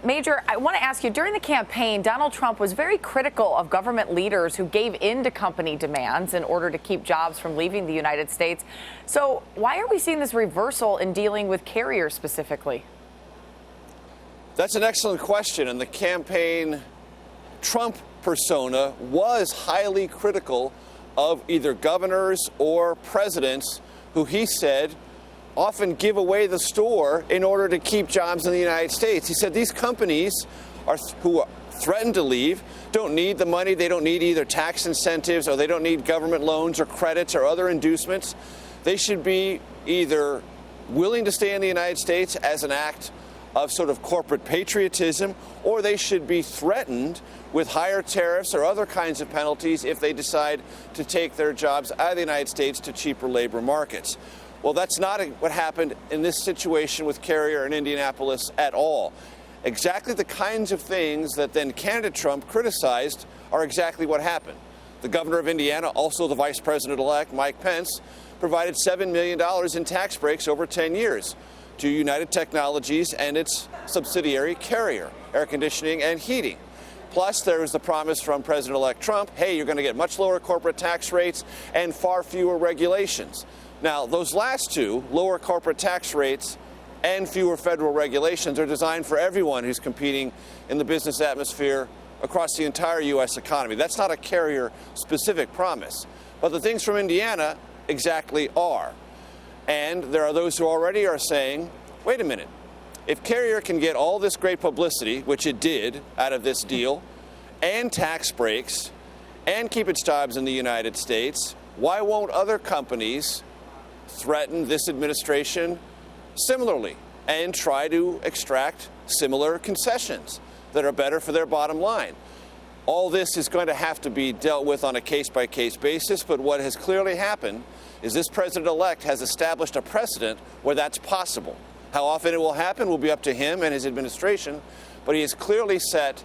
Major, I want to ask you, during the campaign, Donald Trump was very critical of government leaders who gave in to company demands in order to keep jobs from leaving the United States. So why are we seeing this reversal in dealing with carriers specifically? That's an excellent question. And the campaign Trump persona was highly critical of either governors or presidents who he said often give away the store in order to keep jobs in the United States. He said these companies who threaten to leave don't need the money. They don't need either tax incentives, or they don't need government loans or credits or other inducements. They should be either willing to stay in the United States as an act of sort of corporate patriotism, or they should be threatened with higher tariffs or other kinds of penalties if they decide to take their jobs out of the United States to cheaper labor markets. Well, that's not what happened in this situation with Carrier in Indianapolis at all. Exactly the kinds of things that then candidate Trump criticized are exactly what happened. The governor of Indiana, also the vice president-elect, Mike Pence, provided $7 million in tax breaks over 10 years to United Technologies and its subsidiary Carrier, air conditioning and heating. Plus, there was the promise from President-elect Trump, hey, you're going to get much lower corporate tax rates and far fewer regulations. Now, those last two, lower corporate tax rates and fewer federal regulations, are designed for everyone who's competing in the business atmosphere across the entire U.S. economy. That's not a Carrier-specific promise. But the things from Indiana exactly are. And there are those who already are saying, wait a minute, if Carrier can get all this great publicity, which it did out of this deal, and tax breaks, and keep its jobs in the United States, why won't other companies threaten this administration similarly and try to extract similar concessions that are better for their bottom line? All this is going to have to be dealt with on a case-by-case basis, but what has clearly happened is this president-elect has established a precedent where that's possible. How often it will happen will be up to him and his administration, but he has clearly set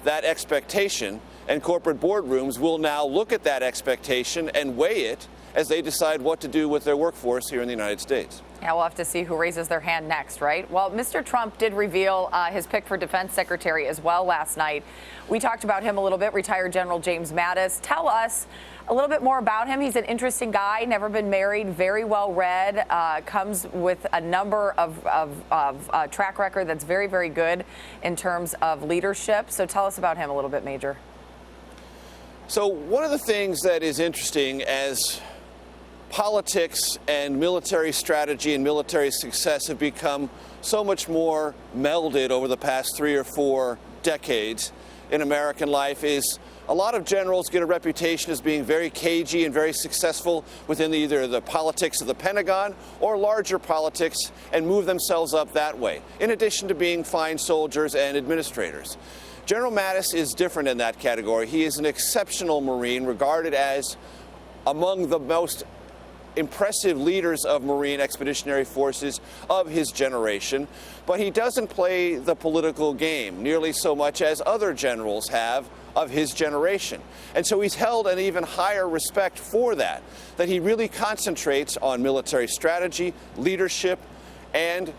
that expectation, and corporate boardrooms will now look at that expectation and weigh it as they decide what to do with their workforce here in the United States. Yeah, we'll have to see who raises their hand next, right? Well, Mr. Trump did reveal his pick for defense secretary as well last night. We talked about him a little bit, retired General James Mattis. Tell us a little bit more about him. He's an interesting guy, never been married, very well read, comes with a number of track record that's very, very good in terms of leadership. So tell us about him a little bit, Major. So one of the things that is interesting as politics and military strategy and military success have become so much more melded over the past 3 or 4 decades in American life is a lot of generals get a reputation as being very cagey and very successful within either the politics of the Pentagon or larger politics and move themselves up that way, in addition to being fine soldiers and administrators. General Mattis is different in that category. He is an exceptional Marine, regarded as among the most impressive leaders of Marine expeditionary forces of his generation, but he doesn't play the political game nearly so much as other generals have of his generation. And so he's held an even higher respect for that he really concentrates on military strategy, leadership, and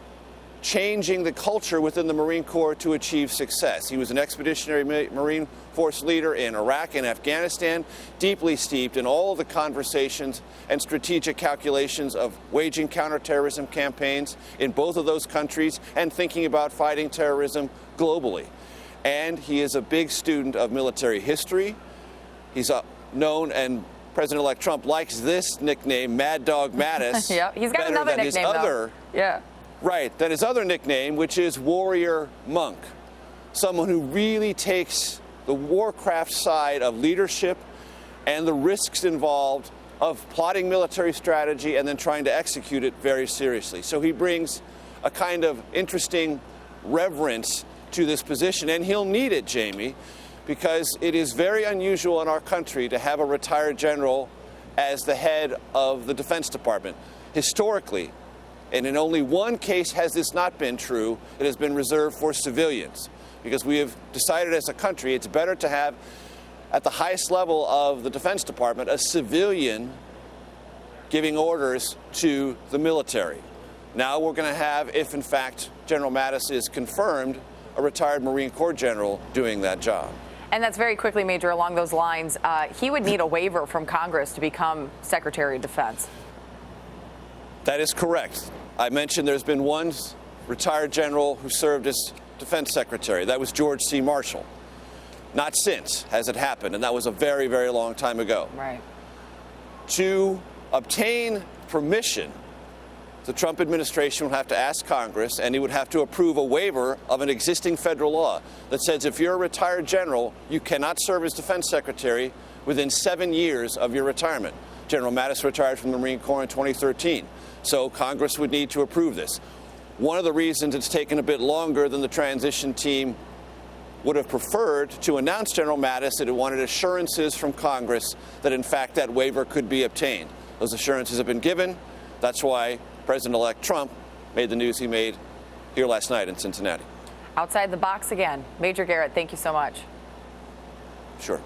changing the culture within the Marine Corps to achieve success. He was an expeditionary Marine Force leader in Iraq and Afghanistan, deeply steeped in all of the conversations and strategic calculations of waging counterterrorism campaigns in both of those countries and thinking about fighting terrorism globally. And he is a big student of military history. He's known, and President-elect Trump likes this nickname, Mad Dog Mattis. Yeah, he's got another nickname, though. Yeah. Right, than his other nickname, which is Warrior Monk, someone who really takes the warcraft side of leadership and the risks involved of plotting military strategy and then trying to execute it very seriously. So he brings a kind of interesting reverence to this position, and he'll need it, Jamie, because it is very unusual in our country to have a retired general as the head of the Defense Department. Historically, and in only one case has this not been true, it has been reserved for civilians, because we have decided as a country it's better to have at the highest level of the Defense Department a civilian giving orders to the military. Now we're going to have, if in fact General Mattis is confirmed, a retired Marine Corps general doing that job. And that's very quickly, Major, along those lines. He would need a waiver from Congress to become Secretary of Defense. That is correct. I mentioned there's been one retired general who served as defense secretary. That was George C. Marshall. Not since has it happened, and that was a very, very long time ago. Right. To obtain permission, the Trump administration would have to ask Congress, and he would have to approve a waiver of an existing federal law that says if you're a retired general, you cannot serve as defense secretary within 7 years of your retirement. General Mattis retired from the Marine Corps in 2013, so Congress would need to approve this. One of the reasons it's taken a bit longer than the transition team would have preferred to announce General Mattis that it wanted assurances from Congress that, in fact, that waiver could be obtained. Those assurances have been given. That's why President-elect Trump made the news he made here last night in Cincinnati. Outside the box again. Major Garrett, thank you so much. Sure.